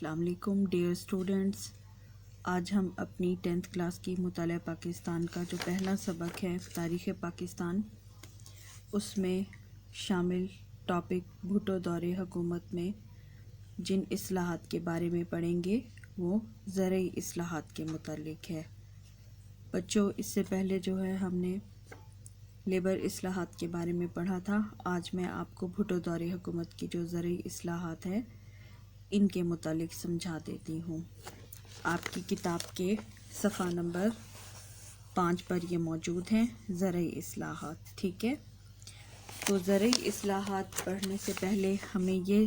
السلام علیکم dear students, آج ہم اپنی 10th کلاس کی مطالعہ پاکستان کا جو پہلا سبق ہے تاریخ پاکستان، اس میں شامل ٹاپک بھٹو دور حکومت میں جن اصلاحات کے بارے میں پڑھیں گے وہ زرعی اصلاحات کے متعلق ہے۔ بچوں، اس سے پہلے جو ہے ہم نے لیبر اصلاحات کے بارے میں پڑھا تھا۔ آج میں آپ کو بھٹو دور حکومت کی جو زرعی اصلاحات ہیں ان کے متعلق سمجھا دیتی ہوں۔ آپ کی کتاب کے صفحہ نمبر 5 پر یہ موجود ہیں زرعی اصلاحات، ٹھیک ہے؟ تو زرعی اصلاحات پڑھنے سے پہلے ہمیں یہ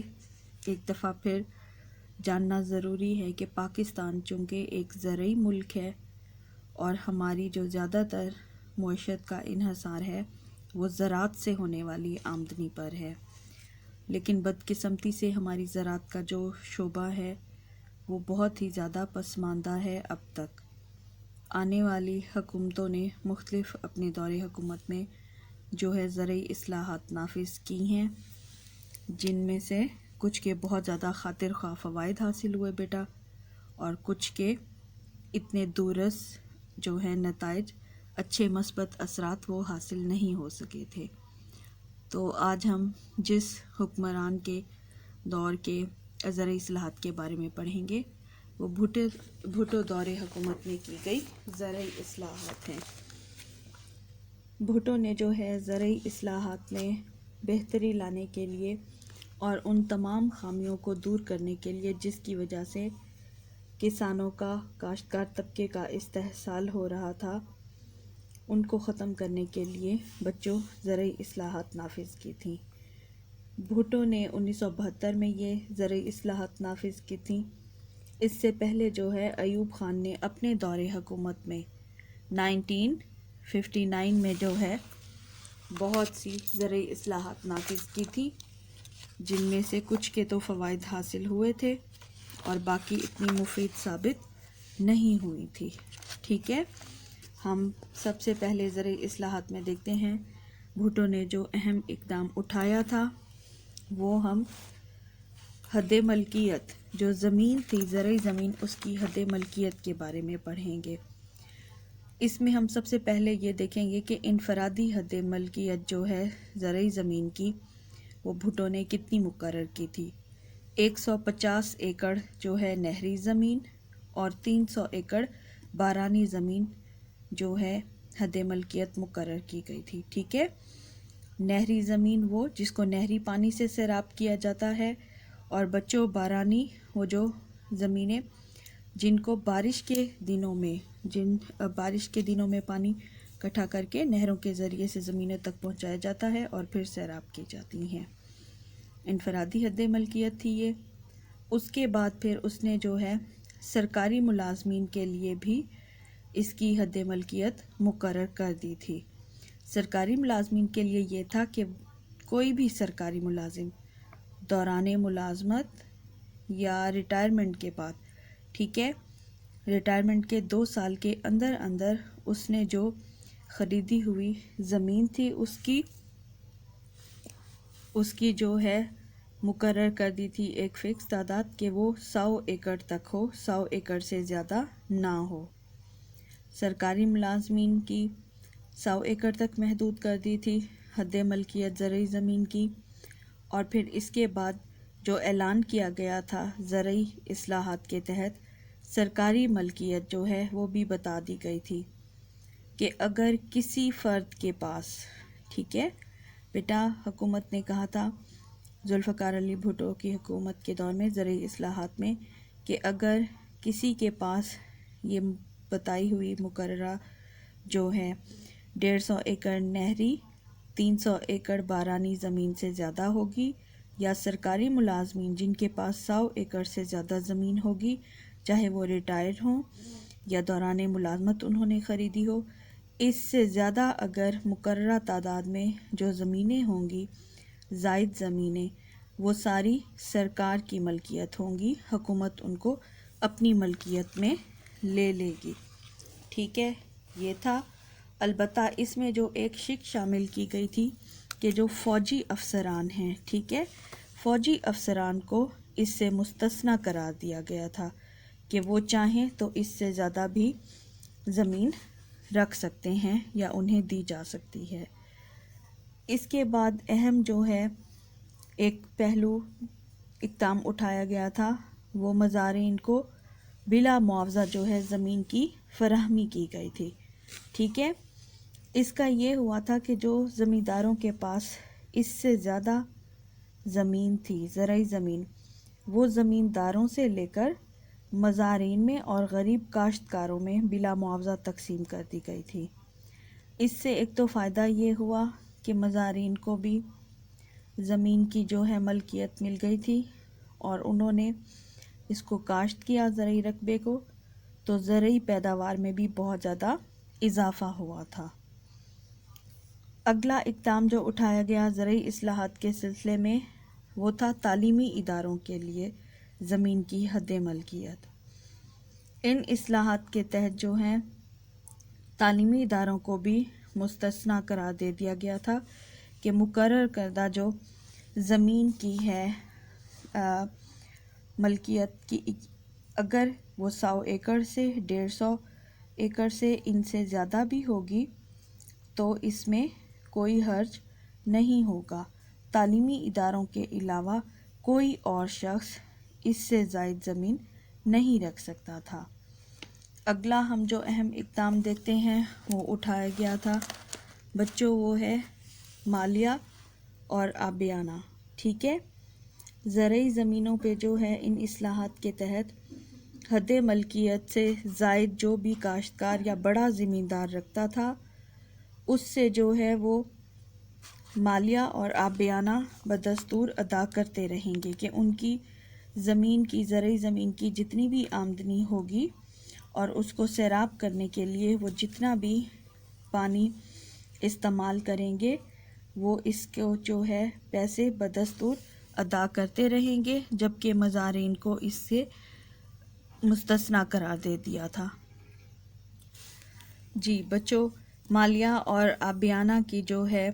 ایک دفعہ پھر جاننا ضروری ہے کہ پاکستان چونکہ ایک زرعی ملک ہے اور ہماری جو زیادہ تر معیشت کا انحصار ہے وہ زراعت سے ہونے والی آمدنی پر ہے، لیکن بدقسمتی سے ہماری زراعت کا جو شعبہ ہے وہ بہت ہی زیادہ پسماندہ ہے۔ اب تک آنے والی حکومتوں نے مختلف اپنے دور حکومت میں جو ہے زرعی اصلاحات نافذ کی ہیں، جن میں سے کچھ کے بہت زیادہ خاطر خواہ فوائد حاصل ہوئے بیٹا، اور کچھ کے اتنے دورس جو ہے نتائج، اچھے مثبت اثرات وہ حاصل نہیں ہو سکے تھے۔ تو آج ہم جس حکمران کے دور کے زرعی اصلاحات کے بارے میں پڑھیں گے وہ بھٹو دور حکومت میں کی گئی زرعی اصلاحات ہیں۔ بھٹو نے جو ہے زرعی اصلاحات میں بہتری لانے کے لیے اور ان تمام خامیوں کو دور کرنے کے لیے جس کی وجہ سے کسانوں کا، کاشتکار طبقے کا استحصال ہو رہا تھا، ان کو ختم کرنے کے لیے بچوں زرعی اصلاحات نافذ کی تھیں۔ بھٹو نے 1972 میں یہ زرعی اصلاحات نافذ کی تھیں۔ اس سے پہلے جو ہے ایوب خان نے اپنے دور حکومت میں 1959 میں جو ہے بہت سی زرعی اصلاحات نافذ کی تھی، جن میں سے کچھ کے تو فوائد حاصل ہوئے تھے اور باقی اتنی مفید ثابت نہیں ہوئی تھی، ٹھیک ہے؟ ہم سب سے پہلے زرعی اصلاحات میں دیکھتے ہیں بھٹو نے جو اہم اقدام اٹھایا تھا وہ ہم حد ملکیت، جو زمین تھی زرعی زمین، اس کی حد ملکیت کے بارے میں پڑھیں گے۔ اس میں ہم سب سے پہلے یہ دیکھیں گے کہ انفرادی حد ملکیت جو ہے زرعی زمین کی وہ بھٹو نے کتنی مقرر کی تھی۔ 150 ایکڑ جو ہے نہری زمین اور 300 ایکڑ بارانی زمین جو ہے حد ملکیت مقرر کی گئی تھی، ٹھیک ہے؟ نہری زمین وہ جس کو نہری پانی سے سیراب کیا جاتا ہے، اور بچوں بارانی وہ جو زمینیں جن کو بارش کے دنوں میں پانی اکٹھا کر کے نہروں کے ذریعے سے زمینوں تک پہنچایا جاتا ہے اور پھر سیراب کی جاتی ہیں، انفرادی حد ملکیت تھی یہ۔ اس کے بعد پھر اس نے جو ہے سرکاری ملازمین کے لیے بھی اس کی حد ملکیت مقرر کر دی تھی۔ سرکاری ملازمین کے لیے یہ تھا کہ کوئی بھی سرکاری ملازم دوران ملازمت یا ریٹائرمنٹ کے بعد، ٹھیک ہے، ریٹائرمنٹ کے 2 سال کے اندر اندر اس نے جو خریدی ہوئی زمین تھی اس کی جو ہے مقرر کر دی تھی ایک فکس تعداد کہ وہ 100 ایکڑ تک ہو، 100 ایکڑ سے زیادہ نہ ہو۔ سرکاری ملازمین کی 100 ایکڑ تک محدود کر دی تھی حد ملکیت زرعی زمین کی، اور پھر اس کے بعد جو اعلان کیا گیا تھا زرعی اصلاحات کے تحت سرکاری ملکیت جو ہے وہ بھی بتا دی گئی تھی کہ اگر کسی فرد کے پاس، ٹھیک ہے بیٹا، حکومت نے کہا تھا ذوالفقار علی بھٹو کی حکومت کے دور میں زرعی اصلاحات میں کہ اگر کسی کے پاس یہ بتائی ہوئی مقررہ جو ہے 150 ایکڑ نہری، 300 ایکڑ بارانی زمین سے زیادہ ہوگی، یا سرکاری ملازمین جن کے پاس 100 ایکڑ سے زیادہ زمین ہوگی، چاہے وہ ریٹائر ہوں یا دوران ملازمت انہوں نے خریدی ہو، اس سے زیادہ اگر مقررہ تعداد میں جو زمینیں ہوں گی، زائد زمینیں، وہ ساری سرکار کی ملکیت ہوں گی، حکومت ان کو اپنی ملکیت میں لے لے گی، ٹھیک ہے؟ یہ تھا۔ البتہ اس میں جو ایک شک شامل کی گئی تھی کہ جو فوجی افسران ہیں، ٹھیک ہے، فوجی افسران کو اس سے مستثنی قرار دیا گیا تھا کہ وہ چاہیں تو اس سے زیادہ بھی زمین رکھ سکتے ہیں یا انہیں دی جا سکتی ہے۔ اس کے بعد اہم جو ہے ایک پہلو اقدام اٹھایا گیا تھا، وہ مزارعین کو بلا معاوضہ جو ہے زمین کی فراہمی کی گئی تھی، ٹھیک ہے۔ اس کا یہ ہوا تھا کہ جو زمینداروں کے پاس اس سے زیادہ زمین تھی، زرعی زمین، وہ زمینداروں سے لے کر مزارعین میں اور غریب کاشتکاروں میں بلا معاوضہ تقسیم کر دی گئی تھی۔ اس سے ایک تو فائدہ یہ ہوا کہ مزارعین کو بھی زمین کی جو ہے ملکیت مل گئی تھی اور انہوں نے اس کو کاشت کیا زرعی رقبے کو، تو زرعی پیداوار میں بھی بہت زیادہ اضافہ ہوا تھا۔ اگلا اقدام جو اٹھایا گیا زرعی اصلاحات کے سلسلے میں وہ تھا تعلیمی اداروں کے لیے زمین کی حد ملکیت۔ ان اصلاحات کے تحت جو ہیں تعلیمی اداروں کو بھی مستثنی قرار دے دیا گیا تھا کہ مقرر کردہ جو زمین کی ہے ملکیت کی، اگر وہ 100 ایکڑ سے 150 ایکڑ سے ان سے زیادہ بھی ہوگی تو اس میں کوئی حرج نہیں ہوگا۔ تعلیمی اداروں کے علاوہ کوئی اور شخص اس سے زائد زمین نہیں رکھ سکتا تھا۔ اگلا ہم جو اہم اقدام دیکھتے ہیں وہ اٹھایا گیا تھا بچوں، وہ ہے مالیہ اور آبیانہ، ٹھیک ہے۔ زرعی زمینوں پہ جو ہے ان اصلاحات کے تحت حد ملکیت سے زائد جو بھی کاشتکار یا بڑا زمیندار رکھتا تھا اس سے جو ہے وہ مالیہ اور آبیانہ بدستور ادا کرتے رہیں گے کہ ان کی زمین کی، زرعی زمین کی جتنی بھی آمدنی ہوگی اور اس کو سیراب کرنے کے لیے وہ جتنا بھی پانی استعمال کریں گے وہ اس کو جو ہے پیسے بدستور ادا کرتے رہیں گے، جبکہ مزارعین کو اس سے مستثنی قرار دے دیا تھا۔ جی بچوں، مالیہ اور آبیانہ کی جو ہے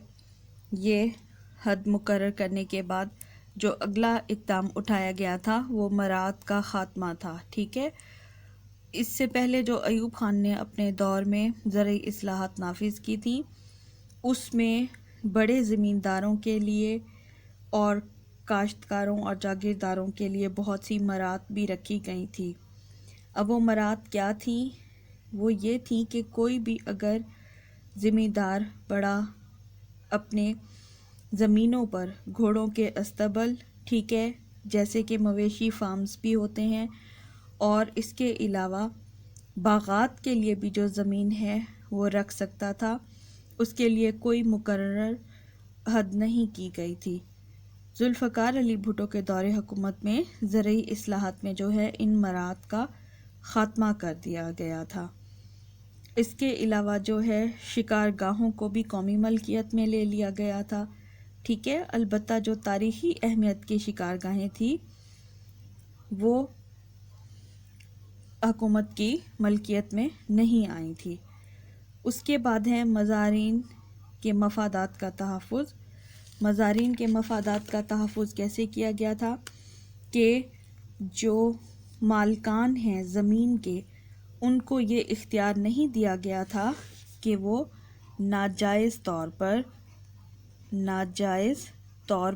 یہ حد مقرر کرنے کے بعد جو اگلا اقدام اٹھایا گیا تھا وہ مراعات کا خاتمہ تھا، ٹھیک ہے۔ اس سے پہلے جو ایوب خان نے اپنے دور میں زرعی اصلاحات نافذ کی تھیں اس میں بڑے زمینداروں کے لیے اور کاشتکاروں اور جاگیرداروں کے لیے بہت سی مراعات بھی رکھی گئی تھی۔ اب وہ مراعات کیا تھیں؟ وہ یہ تھیں کہ کوئی بھی اگر زمیندار بڑا اپنے زمینوں پر گھوڑوں کے استبل، ٹھیک ہے، جیسے کہ مویشی فارمز بھی ہوتے ہیں، اور اس کے علاوہ باغات کے لیے بھی جو زمین ہے وہ رکھ سکتا تھا، اس کے لیے کوئی مقرر حد نہیں کی گئی تھی۔ ذوالفقار علی بھٹو کے دور حکومت میں زرعی اصلاحات میں جو ہے ان مراعات کا خاتمہ کر دیا گیا تھا۔ اس کے علاوہ جو ہے شکار گاہوں کو بھی قومی ملکیت میں لے لیا گیا تھا، ٹھیک ہے۔ البتہ جو تاریخی اہمیت کی شکار گاہیں تھیں وہ حکومت کی ملکیت میں نہیں آئی تھی۔ اس کے بعد ہے مزارعین کے مفادات کا تحفظ۔ مزارعین کے مفادات کا تحفظ کیسے کیا گیا تھا کہ جو مالکان ہیں زمین کے، ان کو یہ اختیار نہیں دیا گیا تھا کہ وہ ناجائز طور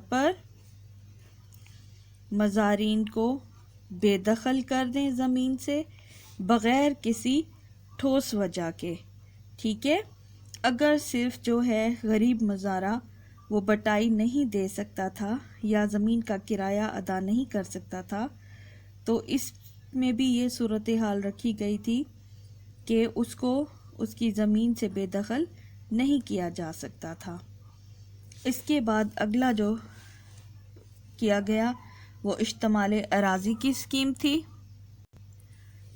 پر مزارعین کو بے دخل کر دیں زمین سے بغیر کسی ٹھوس وجہ کے، ٹھیک ہے۔ اگر صرف جو ہے غریب مزارع وہ بٹائی نہیں دے سکتا تھا یا زمین کا کرایہ ادا نہیں کر سکتا تھا تو اس میں بھی یہ صورتحال رکھی گئی تھی کہ اس کو اس کی زمین سے بے دخل نہیں کیا جا سکتا تھا۔ اس کے بعد اگلا جو کیا گیا وہ اشتمال اراضی کی اسکیم تھی۔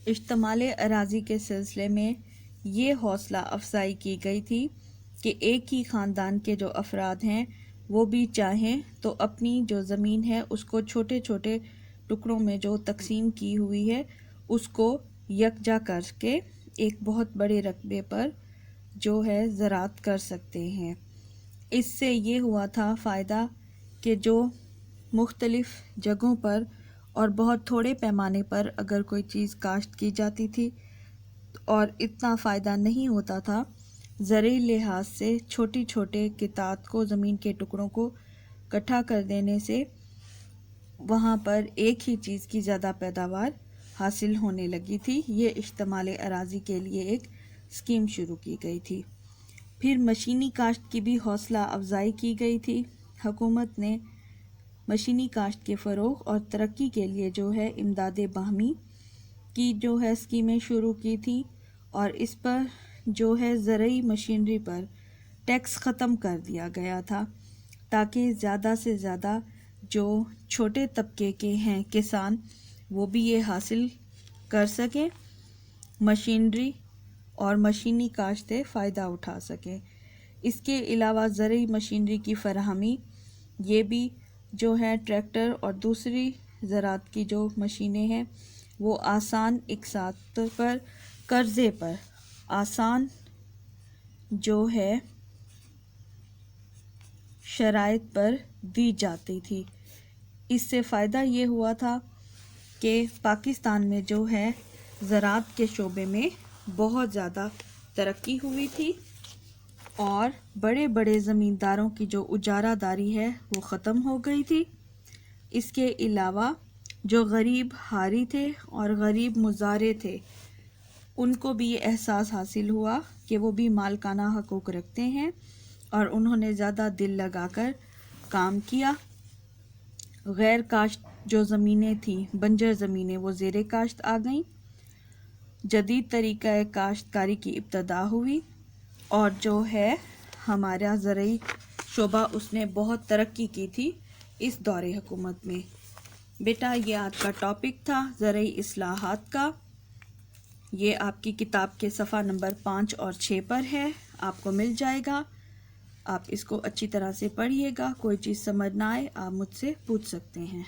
اشتمال اراضی کے سلسلے میں یہ حوصلہ افزائی کی گئی تھی کہ ایک ہی خاندان کے جو افراد ہیں وہ بھی چاہیں تو اپنی جو زمین ہے اس کو چھوٹے چھوٹے ٹکڑوں میں جو تقسیم کی ہوئی ہے اس کو یکجا کر کے ایک بہت بڑے رقبے پر جو ہے زراعت کر سکتے ہیں۔ اس سے یہ ہوا تھا فائدہ کہ جو مختلف جگہوں پر اور بہت تھوڑے پیمانے پر اگر کوئی چیز کاشت کی جاتی تھی اور اتنا فائدہ نہیں ہوتا تھا، زرعی لحاظ سے چھوٹی چھوٹے قطعات کو، زمین کے ٹکڑوں کو اکٹھا کر دینے سے وہاں پر ایک ہی چیز کی زیادہ پیداوار حاصل ہونے لگی تھی۔ یہ اشتمال اراضی کے لیے ایک اسکیم شروع کی گئی تھی۔ پھر مشینی کاشت کی بھی حوصلہ افزائی کی گئی تھی۔ حکومت نے مشینی کاشت کے فروغ اور ترقی کے لیے جو ہے امداد باہمی کی جو ہے اسکیمیں شروع کی تھی، اور اس پر جو ہے زرعی مشینری پر ٹیکس ختم کر دیا گیا تھا تاکہ زیادہ سے زیادہ جو چھوٹے طبقے کے ہیں کسان وہ بھی یہ حاصل کر سکیں، مشینری اور مشینی کاشت سے فائدہ اٹھا سکیں۔ اس کے علاوہ زرعی مشینری کی فراہمی، یہ بھی جو ہے ٹریکٹر اور دوسری زراعت کی جو مشینیں ہیں وہ آسان اقساط پر، قرضے پر آسان جو ہے شرائط پر دی جاتی تھی۔ اس سے فائدہ یہ ہوا تھا کہ پاکستان میں جو ہے زراعت کے شعبے میں بہت زیادہ ترقی ہوئی تھی، اور بڑے بڑے زمینداروں کی جو اجارہ داری ہے وہ ختم ہو گئی تھی۔ اس کے علاوہ جو غریب حاری تھے اور غریب مزارع تھے ان کو بھی یہ احساس حاصل ہوا کہ وہ بھی مالکانہ حقوق رکھتے ہیں، اور انہوں نے زیادہ دل لگا کر کام کیا۔ غیر کاشت جو زمینیں تھیں، بنجر زمینیں، وہ زیر کاشت آ گئیں۔ جدید طریقہ کاشتکاری کی ابتدا ہوئی، اور جو ہے ہمارا زرعی شعبہ اس نے بہت ترقی کی تھی اس دور حکومت میں۔ بیٹا یہ آج کا ٹاپک تھا زرعی اصلاحات کا۔ یہ آپ کی کتاب کے صفحہ نمبر 5 اور 6 پر ہے، آپ کو مل جائے گا۔ آپ اس کو اچھی طرح سے پڑھیے گا، کوئی چیز سمجھ نہ آئے آپ مجھ سے پوچھ سکتے ہیں۔